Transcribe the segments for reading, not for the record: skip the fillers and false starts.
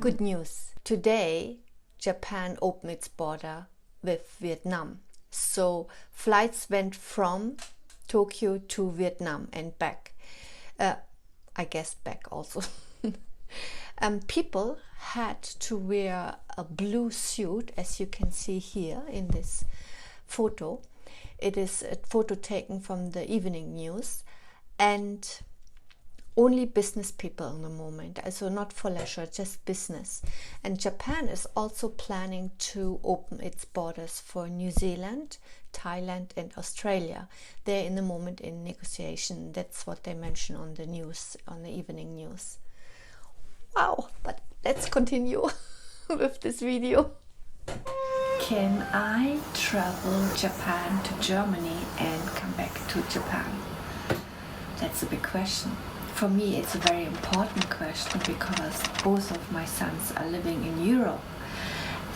Good news. Today, Japan opened its border with Vietnam. So flights went from Tokyo to Vietnam and back. I guess back also. People had to wear a blue suit, as you can see here in this photo. It is a photo taken from the evening news, and only business people in the moment, so not for leisure, just business. And Japan is also planning to open its borders for New Zealand, Thailand and Australia. They're in the moment in negotiation. That's what they mention on the news, on the evening news. Wow, but let's continue with this video. Can I travel Japan to Germany and come back to Japan? That's a big question. For me, it's a very important question because both of my sons are living in Europe.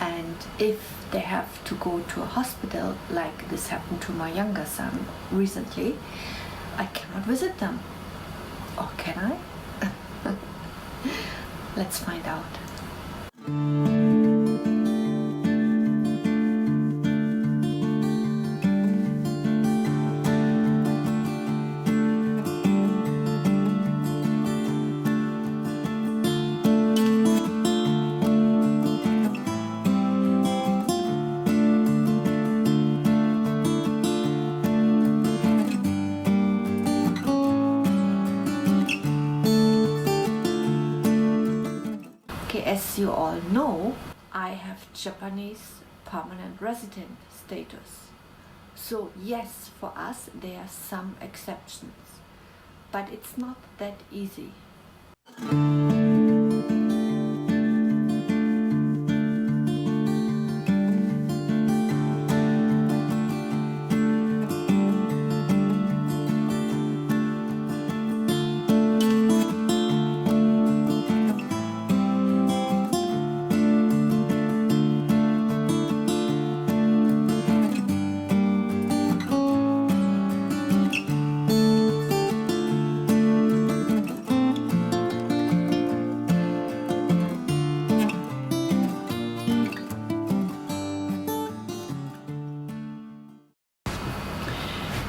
And if they have to go to a hospital, like this happened to my younger son recently, I cannot visit them. Or can I? Let's find out. As you all know, I have Japanese permanent resident status. So yes, for us there are some exceptions, but it's not that easy.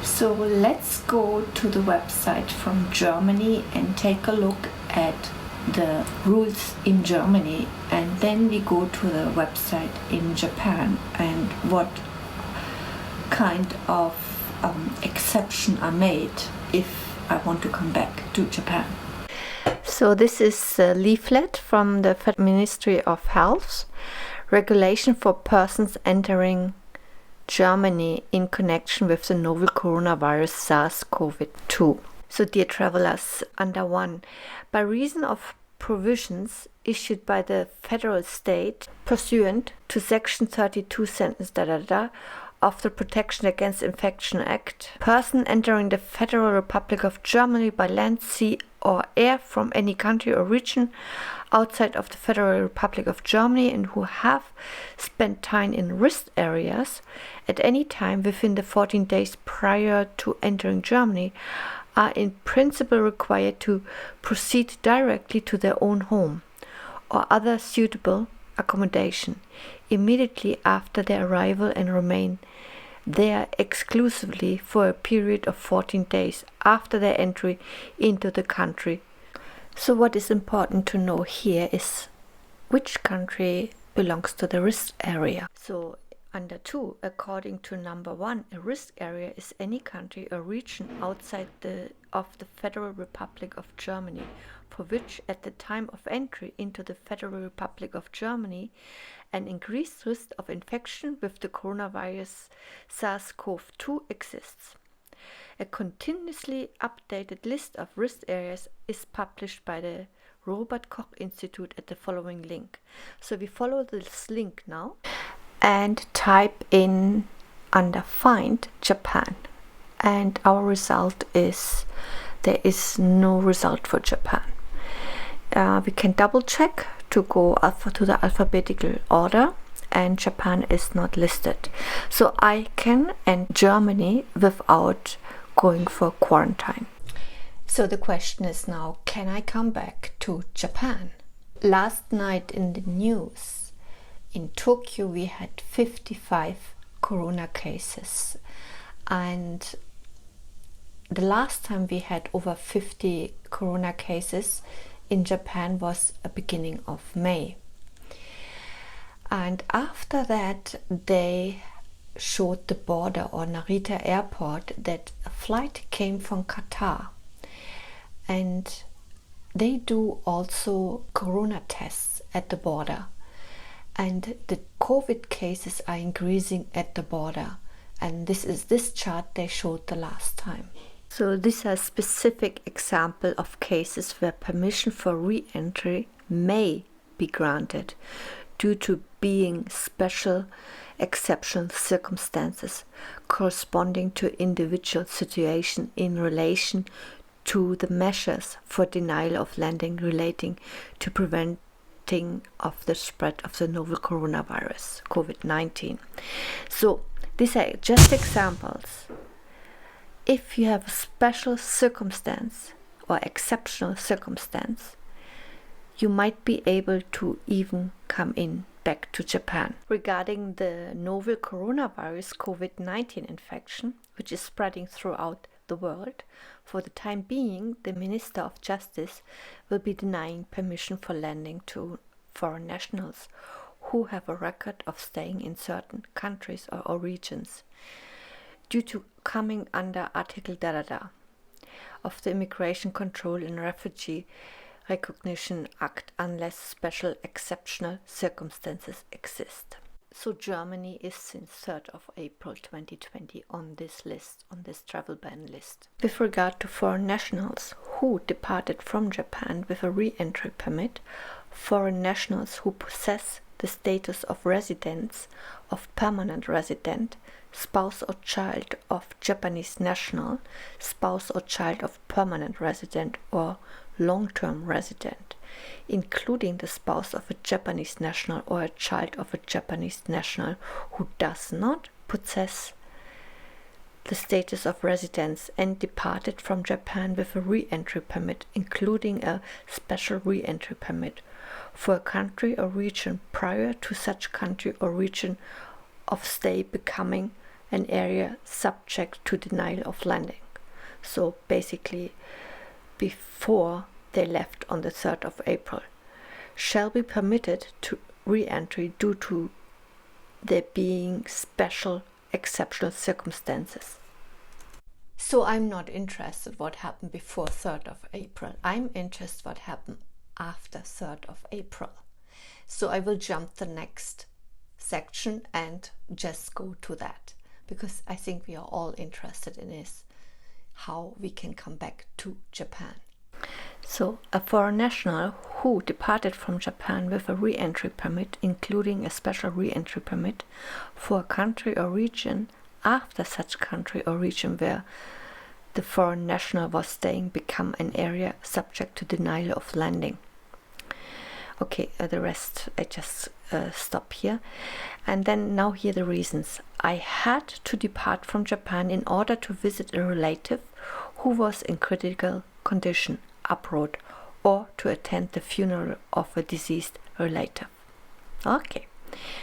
So let's go to the website from Germany and take a look at the rules in Germany, and then we go to the website in Japan and what kind of exception are made if I want to come back to Japan. So this is a leaflet from the Federal Ministry of Health, regulation for persons entering Germany in connection with the novel coronavirus SARS-CoV-2. So dear travelers, under 1, by reason of provisions issued by the federal state pursuant to section 32 sentence of the Protection Against Infection Act, person entering the Federal Republic of Germany by land, sea or air from any country or region outside of the Federal Republic of Germany and who have spent time in risk areas at any time within the 14 days prior to entering Germany are in principle required to proceed directly to their own home or other suitable accommodation immediately after their arrival and remain there exclusively for a period of 14 days after their entry into the country. So what is important to know here is which country belongs to the risk area. So under 2, according to number 1, a risk area is any country or region outside of the Federal Republic of Germany for which at the time of entry into the Federal Republic of Germany an increased risk of infection with the coronavirus SARS-CoV-2 exists. A continuously updated list of risk areas is published by the Robert Koch Institute at the following link. So we follow this link now and type in under Find Japan. And our result is there is no result for Japan. We can double check to go to the alphabetical order, and Japan is not listed. So I can enter Germany without going for quarantine. So the question is now, can I come back to Japan? last night in the news, in Tokyo we had 55 corona cases, and the last time we had over 50 corona cases in Japan was a beginning of May. And after that they showed the border or Narita airport that a flight came from Qatar, and they do also corona tests at the border, and the COVID cases are increasing at the border, and this is this chart they showed the last time. So these are specific example of cases where permission for re-entry may be granted due to being special exceptional circumstances corresponding to individual situation in relation to the measures for denial of landing relating to preventing of the spread of the novel coronavirus, COVID-19. So these are just examples. If you have a special circumstance or exceptional circumstance, you might be able to even come in back to Japan. Regarding the novel coronavirus COVID-19 infection, which is spreading throughout the world, for the time being, the Minister of Justice will be denying permission for landing to foreign nationals who have a record of staying in certain countries or regions due to coming under Article of the Immigration Control and Refugee Recognition Act unless special exceptional circumstances exist. So Germany is since 3rd of April 2020 on this list, on this travel ban list. With regard to foreign nationals who departed from Japan with a re-entry permit, foreign nationals who possess the status of residents, of permanent resident, spouse or child of Japanese national, spouse or child of permanent resident or long-term resident, including the spouse of a Japanese national or a child of a Japanese national who does not possess the status of residence and departed from Japan with a re-entry permit, including a special re-entry permit for a country or region prior to such country or region of stay becoming an area subject to denial of landing. So basically before they left on the 3rd of April, shall be permitted to re-entry due to there being special exceptional circumstances. So I'm not interested what happened before 3rd of April. I'm interested what happened after 3rd of April. So I will jump the next section and just go to that, because I think we are all interested in this, how we can come back to Japan. So a foreign national who departed from Japan with a re-entry permit, including a special re-entry permit for a country or region after such country or region where the foreign national was staying become an area subject to denial of landing. Okay, the rest I just stop here. And then now here the reasons. I had to depart from Japan in order to visit a relative who was in critical condition abroad, or to attend the funeral of a deceased relative. Okay.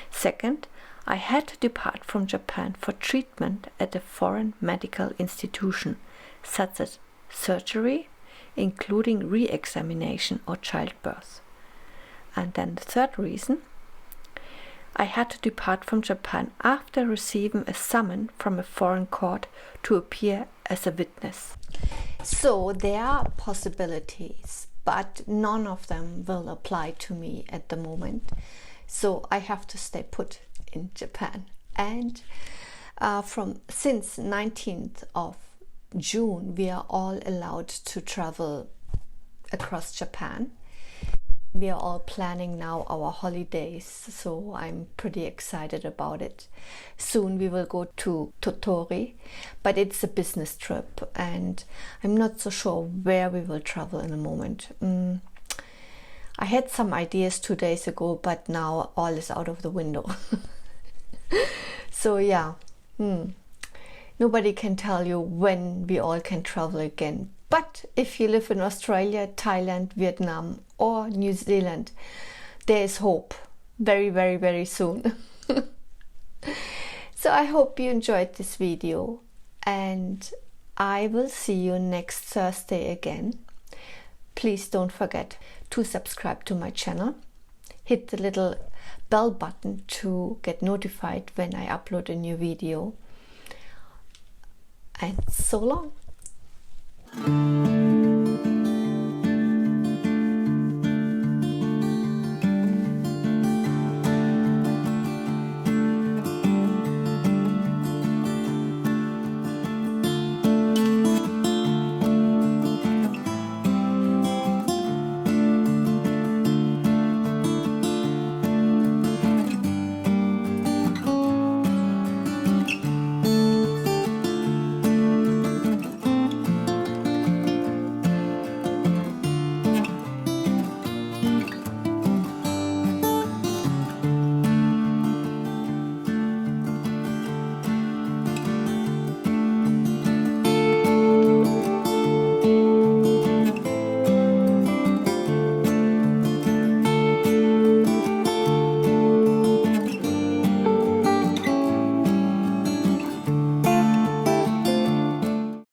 Second, I had to depart from Japan for treatment at a foreign medical institution, such as surgery, including re-examination or childbirth. And then the third reason, I had to depart from Japan after receiving a summons from a foreign court to appear as a witness. So there are possibilities, but none of them will apply to me at the moment. So I have to stay put in Japan. And since 19th of June, we are all allowed to travel across Japan. We are all planning now our holidays, so I'm pretty excited about it. Soon we will go to Tottori, but it's a business trip and I'm not so sure where we will travel in a moment. I had some ideas 2 days ago, but now all is out of the window. So yeah, nobody can tell you when we all can travel again. But if you live in Australia, Thailand, Vietnam or New Zealand, there is hope very, very, very soon. So I hope you enjoyed this video, and I will see you next Thursday again. Please don't forget to subscribe to my channel. Hit the little bell button to get notified when I upload a new video. And so long.